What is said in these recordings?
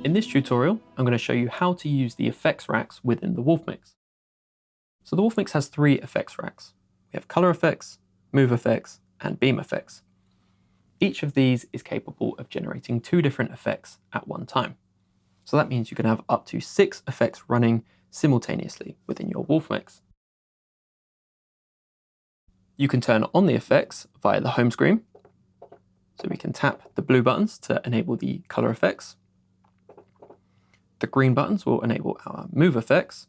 In this tutorial, I'm going to show you how to use the effects racks within the Wolfmix. So the Wolfmix has three effects racks. We have color effects, move effects, and beam effects. Each of these is capable of generating two different effects at one time. So that means you can have up to 6 effects running simultaneously within your Wolfmix. You can turn on the effects via the home screen. So we can tap the blue buttons to enable the color effects. The green buttons will enable our move effects.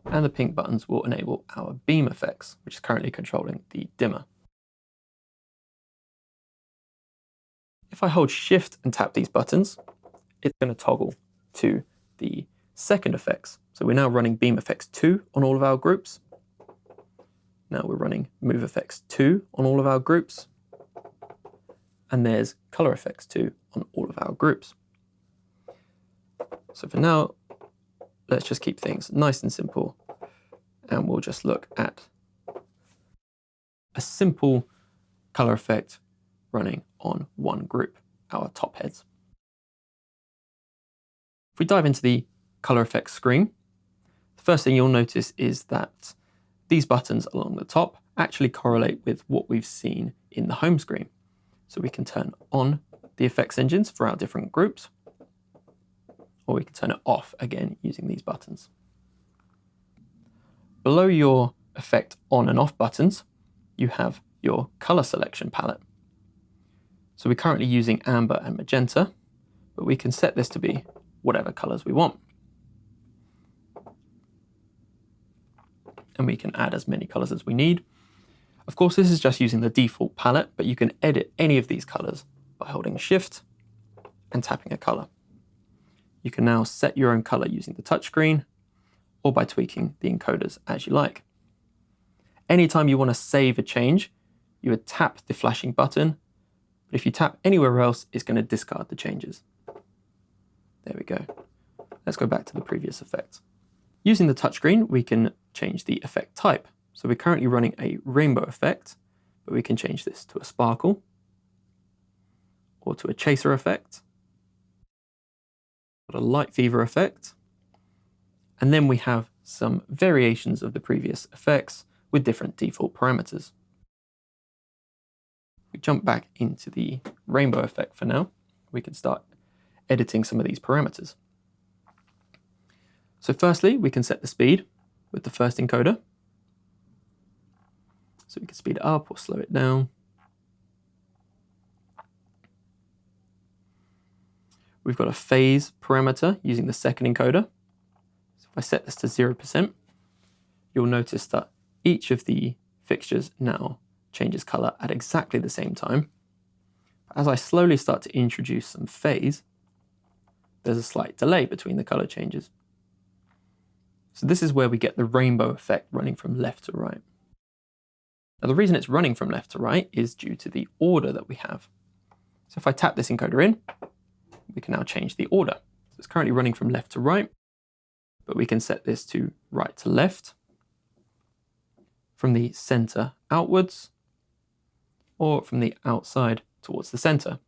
And the pink buttons will enable our beam effects, which is currently controlling the dimmer. If I hold Shift and tap these buttons, it's going to toggle to the second effects. So we're now running beam effects 2 on all of our groups. Now we're running move effects 2 on all of our groups. And there's color effects 2 on all of our groups. So for now, let's just keep things nice and simple. And we'll just look at a simple color effect running on one group, our top heads. If we dive into the color effects screen, the first thing you'll notice is that these buttons along the top actually correlate with what we've seen in the home screen. So we can turn on the effects engines for our different groups, or we can turn it off again using these buttons. Below your effect on and off buttons, you have your color selection palette. So we're currently using amber and magenta, but we can set this to be whatever colors we want. And we can add as many colors as we need. Of course, this is just using the default palette, but you can edit any of these colors by holding Shift and tapping a color. You can now set your own color using the touchscreen or by tweaking the encoders as you like. Anytime you want to save a change, you would tap the flashing button, but if you tap anywhere else, it's going to discard the changes. There we go. Let's go back to the previous effect. Using the touchscreen, we can change the effect type. So we're currently running a rainbow effect, but we can change this to a sparkle or to a chaser effect, a light fever effect, and then we have some variations of the previous effects with different default parameters. If we jump back into the rainbow effect for now, we can start editing some of these parameters. So firstly, we can set the speed with the first encoder. So we can speed it up or slow it down. We've got a phase parameter using the second encoder. So if I set this to 0%, you'll notice that each of the fixtures now changes color at exactly the same time. As I slowly start to introduce some phase, there's a slight delay between the color changes. So this is where we get the rainbow effect running from left to right. Now the reason it's running from left to right is due to the order that we have. So if I tap this encoder in, we can now change the order. So it's currently running from left to right, but we can set this to right to left, from the center outwards, or from the outside towards the center.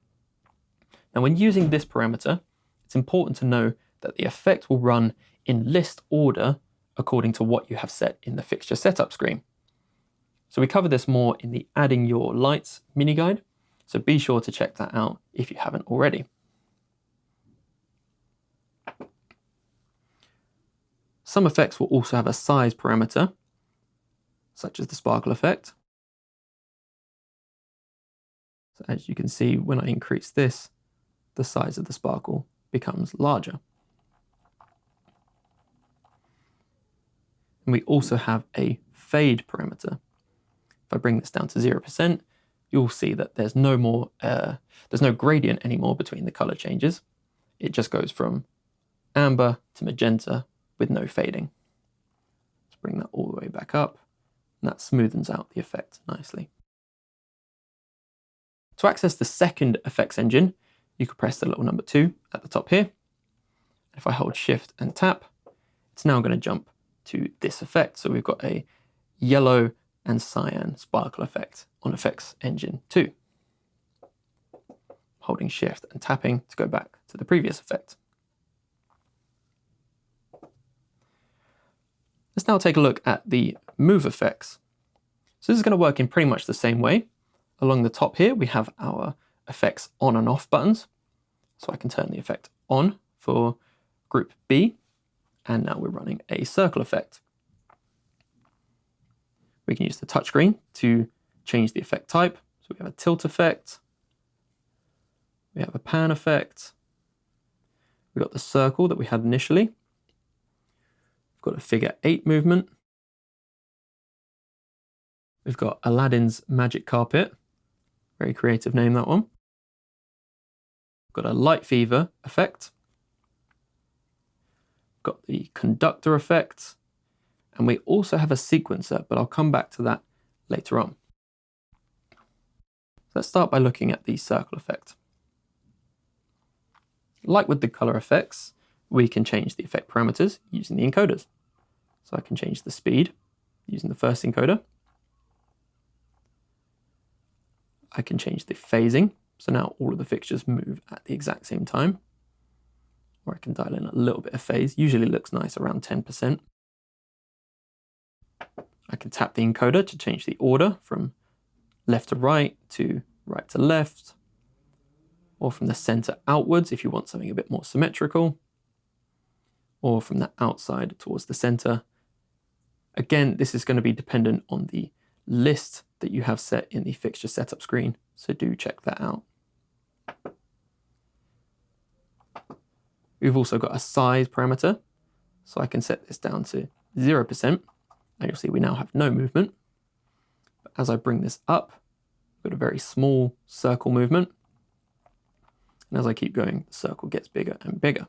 Now when using this parameter, it's important to know that the effect will run in list order according to what you have set in the fixture setup screen. So we cover this more in the adding your lights mini guide, so be sure to check that out if you haven't already. Some effects will also have a size parameter, such as the sparkle effect. So as you can see, when I increase this, the size of the sparkle becomes larger. And we also have a fade parameter. If I bring this down to 0%, you'll see that there's no gradient anymore between the color changes. It just goes from amber to magenta with no fading. Let's bring that all the way back up, and that smoothens out the effect nicely. To access the second effects engine, you can press the little number 2 at the top here. If I hold Shift and tap, it's now going to jump to this effect. So we've got a yellow and cyan sparkle effect on effects engine 2. Holding Shift and tapping to go back to to the previous effect. Let's now take a look at the move effects. So this is going to work in pretty much the same way. Along the top here, we have our effects on and off buttons. So I can turn the effect on for group B, and now we're running a circle effect. We can use the touchscreen to change the effect type. So we have a tilt effect, we have a pan effect, we've got the circle that we had initially, we've got a figure 8 movement, we've got Aladdin's magic carpet, very creative name that one. We've got a light fever effect, we've got the conductor effect, and we also have a sequencer, but I'll come back to that later on. Let's start by looking at the circle effect. Like with the color effects, we can change the effect parameters using the encoders. So I can change the speed using the first encoder. I can change the phasing, so now all of the fixtures move at the exact same time. Or I can dial in a little bit of phase, usually looks nice around 10%. I can tap the encoder to change the order from left to right to left, or from the center outwards if you want something a bit more symmetrical, or from the outside towards the center. Again, this is going to be dependent on the list that you have set in the fixture setup screen, so do check that out. We've also got a size parameter, so I can set this down to 0%, and you'll see we now have no movement. But as I bring this up, I've got a very small circle movement, and as I keep going, the circle gets bigger and bigger.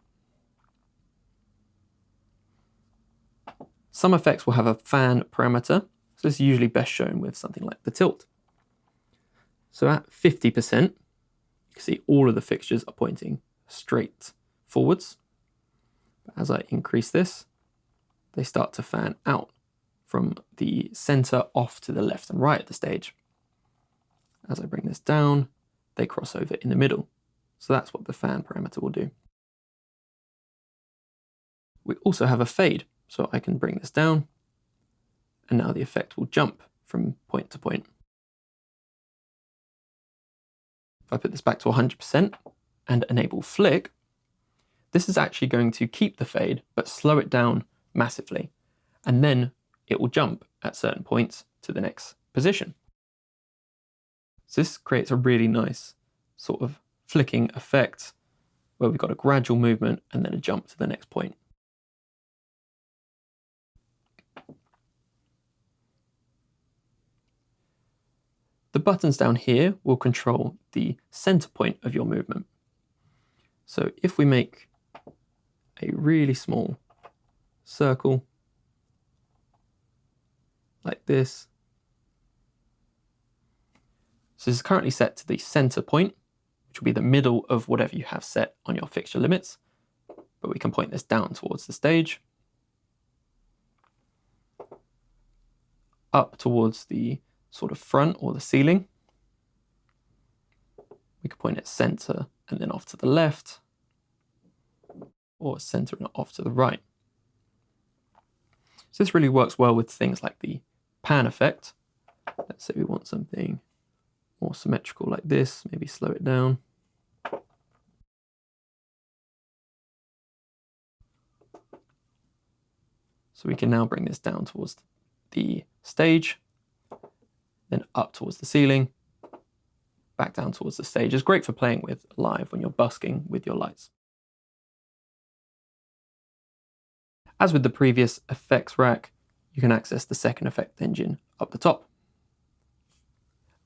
Some effects will have a fan parameter, so this is usually best shown with something like the tilt. So at 50%, you can see all of the fixtures are pointing straight forwards. But as I increase this, they start to fan out from the center off to the left and right of the stage. As I bring this down, they cross over in the middle. So that's what the fan parameter will do. We also have a fade, so I can bring this down, and now the effect will jump from point to point. If I put this back to 100% and enable flick, this is actually going to keep the fade, but slow it down massively, and then it will jump at certain points to the next position. So this creates a really nice sort of flicking effect where we've got a gradual movement and then a jump to the next point. The buttons down here will control the center point of your movement. So if we make a really small circle like this, so this is currently set to the center point, which will be the middle of whatever you have set on your fixture limits, but we can point this down towards the stage, up towards the sort of front or the ceiling. We can point it center and then off to the left, or center and off to the right. So this really works well with things like the pan effect. Let's say we want something more symmetrical like this, maybe slow it down. So we can now bring this down towards the stage, then up towards the ceiling, back down towards the stage. It's great for playing with live when you're busking with your lights. As with the previous effects rack, you can access the second effect engine up the top.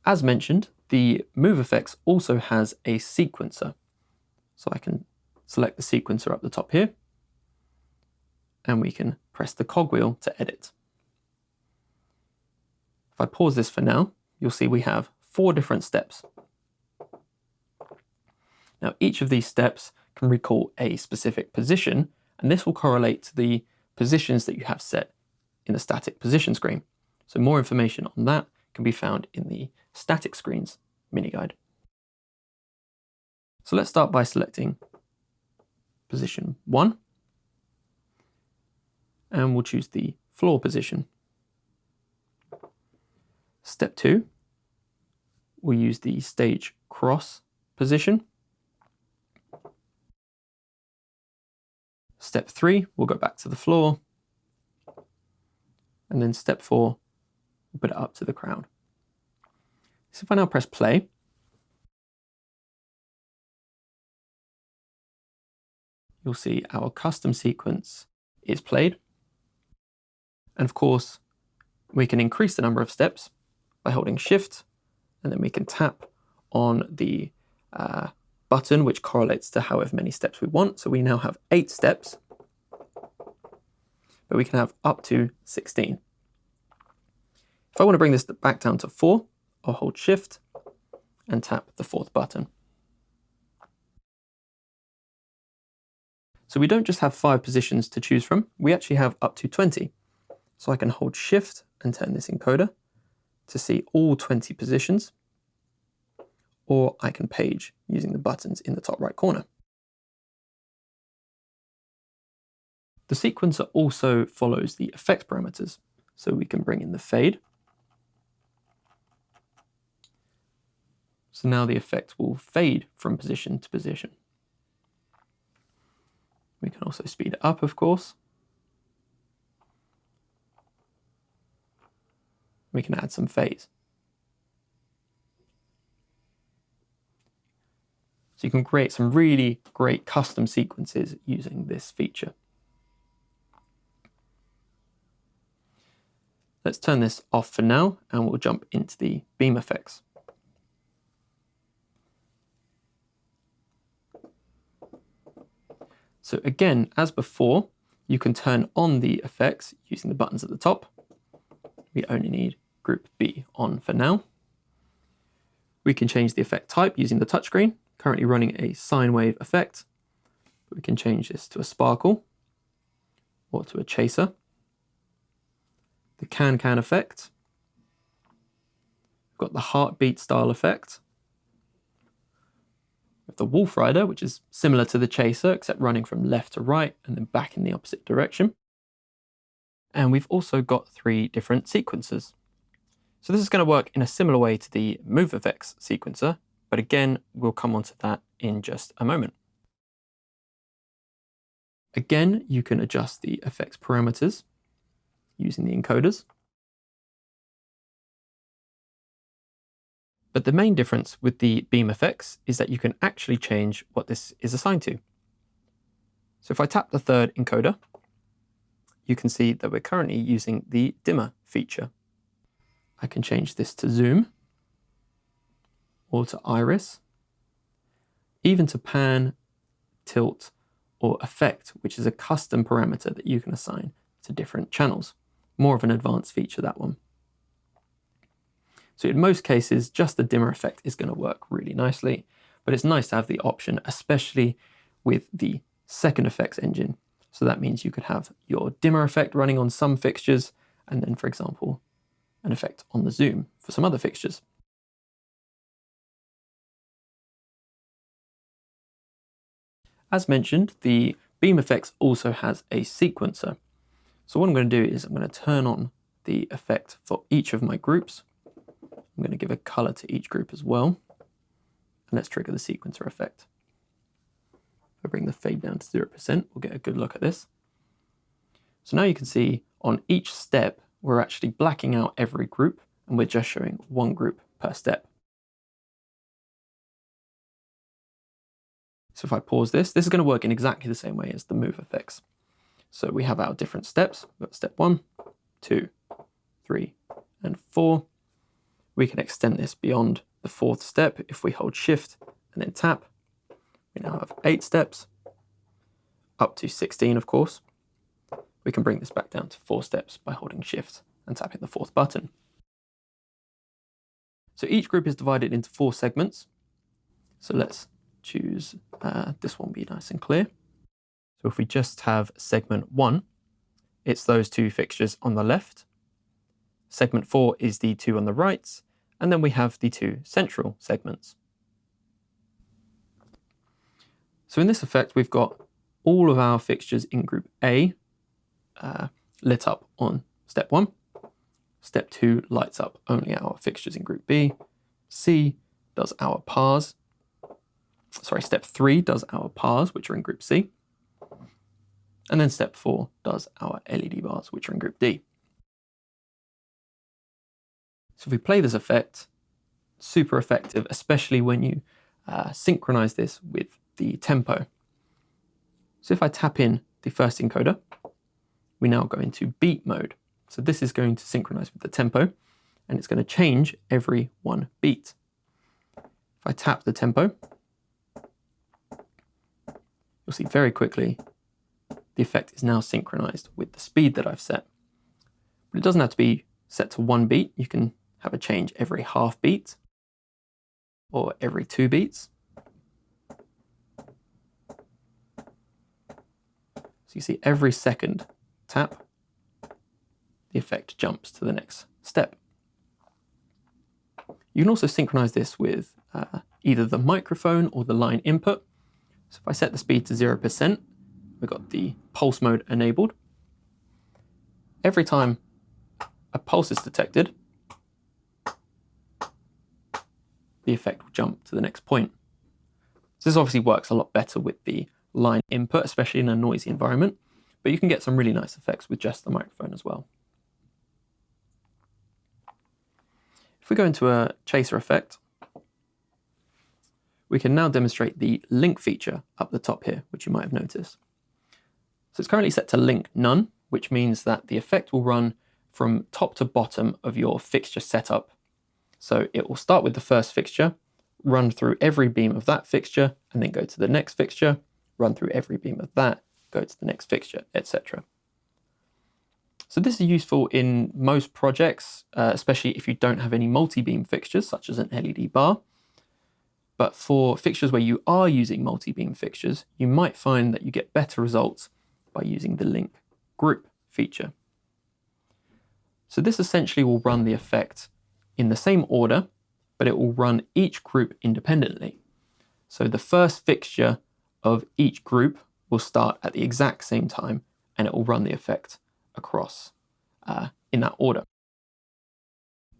As mentioned, the Move Effects also has a sequencer. So I can select the sequencer up the top here, and we can press the cogwheel to edit. If I pause this for now, you'll see we have 4 different steps. Now each of these steps can recall a specific position, and this will correlate to the positions that you have set in the static position screen. So more information on that can be found in the static screens mini guide. So let's start by selecting position 1, and we'll choose the floor position. Step 2, we'll use the stage cross position. Step 3, we'll go back to the floor. And then step 4, we'll put it up to the crowd. So if I now press play, you'll see our custom sequence is played. And of course, we can increase the number of steps by holding Shift, and then we can tap on the button which correlates to however many steps we want. So we now have 8 steps, but we can have up to 16. If I want to bring this back down to 4, I'll hold Shift and tap the 4th button. So we don't just have 5 positions to choose from, we actually have up to 20. So I can hold Shift and turn this encoder to see all 20 positions, or I can page using the buttons in the top right corner. The sequencer also follows the effect parameters, so we can bring in the fade. So now the effect will fade from position to position. We can also speed it up, of course. We can add some phase. So you can create some really great custom sequences using this feature. Let's turn this off for now, and we'll jump into the beam effects. So again, as before, you can turn on the effects using the buttons at the top. We only need group B on for now. We can change the effect type using the touchscreen, currently running a sine wave effect. We can change this to a sparkle or to a chaser. The can-can effect. We've got the heartbeat style effect. We have the Wolf Rider, which is similar to the chaser, except running from left to right and then back in the opposite direction. And we've also got 3 different sequencers. So this is going to work in a similar way to the Move Effects sequencer, but again, we'll come on to that in just a moment. Again, you can adjust the effects parameters using the encoders. But the main difference with the beam effects is that you can actually change what this is assigned to. So if I tap the 3rd encoder, you can see that we're currently using the dimmer feature. I can change this to zoom, or to iris, even to pan, tilt, or effect, which is a custom parameter that you can assign to different channels. More of an advanced feature, that one. So in most cases, just the dimmer effect is going to work really nicely, but it's nice to have the option, especially with the 2nd effects engine. So that means you could have your dimmer effect running on some fixtures, and then, for example, an effect on the zoom for some other fixtures. As mentioned, the beam effects also has a sequencer. So what I'm going to do is I'm going to turn on the effect for each of my groups. I'm going to give a color to each group as well. And let's trigger the sequencer effect. If I bring the fade down to 0%, we'll get a good look at this. So now you can see on each step, we're actually blacking out every group, and we're just showing one group per step. So if I pause this, this is going to work in exactly the same way as the move effects. So we have our different steps. We've got step 1, 2, 3, and 4. We can extend this beyond the 4th step if we hold Shift and then tap. We now have 8 steps, up to 16, of course. We can bring this back down to 4 steps by holding Shift and tapping the 4th button. So each group is divided into 4 segments. So let's choose, this one be nice and clear. So if we just have segment 1, it's those 2 fixtures on the left. Segment 4 is the 2 on the right, and then we have the 2 central segments. So in this effect, we've got all of our fixtures in group A lit up on step 1. Step 2 lights up only our fixtures in group B. C does our pars. Sorry, step 3 does our pars, which are in group C. And then step 4 does our LED bars, which are in group D. So if we play this effect, super effective, especially when you synchronize this with the tempo. So if I tap in the first encoder, we now go into beat mode. So this is going to synchronize with the tempo, and it's going to change every 1 beat. If I tap the tempo, you'll see very quickly the effect is now synchronized with the speed that I've set. But it doesn't have to be set to 1 beat. You can have a change every half beat or every 2 beats. So you see every second tap, the effect jumps to the next step. You can also synchronize this with either the microphone or the line input. So if I set the speed to 0%, we've got the pulse mode enabled. Every time a pulse is detected, the effect will jump to the next point. So this obviously works a lot better with the line input, especially in a noisy environment, but you can get some really nice effects with just the microphone as well. If we go into a chaser effect, we can now demonstrate the link feature up the top here, which you might have noticed. So it's currently set to link none, which means that the effect will run from top to bottom of your fixture setup. So it will start with the first fixture, run through every beam of that fixture, and then go to the next fixture, run through every beam of that, go to the next fixture, etc. So this is useful in most projects, especially if you don't have any multi-beam fixtures, such as an LED bar. But for fixtures where you are using multi-beam fixtures, you might find that you get better results by using the link group feature. So this essentially will run the effect in the same order, but it will run each group independently. So the first fixture of each group will start at the exact same time, and it will run the effect across in that order.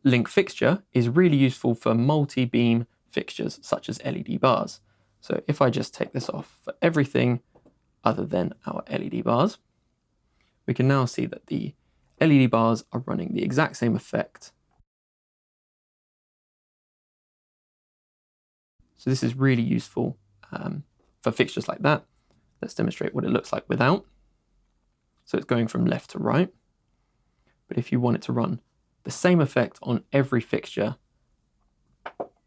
Link fixture is really useful for multi-beam fixtures such as LED bars. So if I just take this off for everything other than our LED bars, we can now see that the LED bars are running the exact same effect. So this is really useful for fixtures like that. Let's demonstrate what it looks like without. So it's going from left to right. But if you want it to run the same effect on every fixture,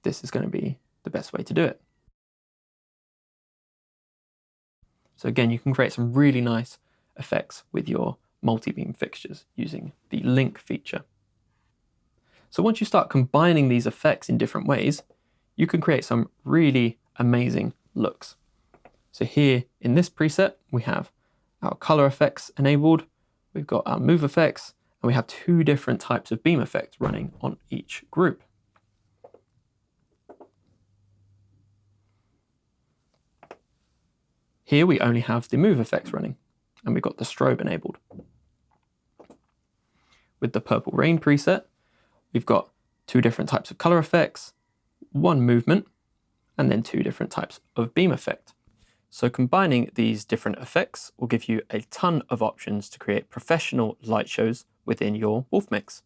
this is going to be the best way to do it. So again, you can create some really nice effects with your multi-beam fixtures using the link feature. So once you start combining these effects in different ways, you can create some really amazing looks. So here in this preset, we have our color effects enabled, we've got our move effects, and we have 2 different types of beam effects running on each group. Here we only have the move effects running, and we've got the strobe enabled. With the purple rain preset, we've got 2 different types of color effects, 1 movement, and then 2 different types of beam effect. So combining these different effects will give you a ton of options to create professional light shows within your Wolfmix.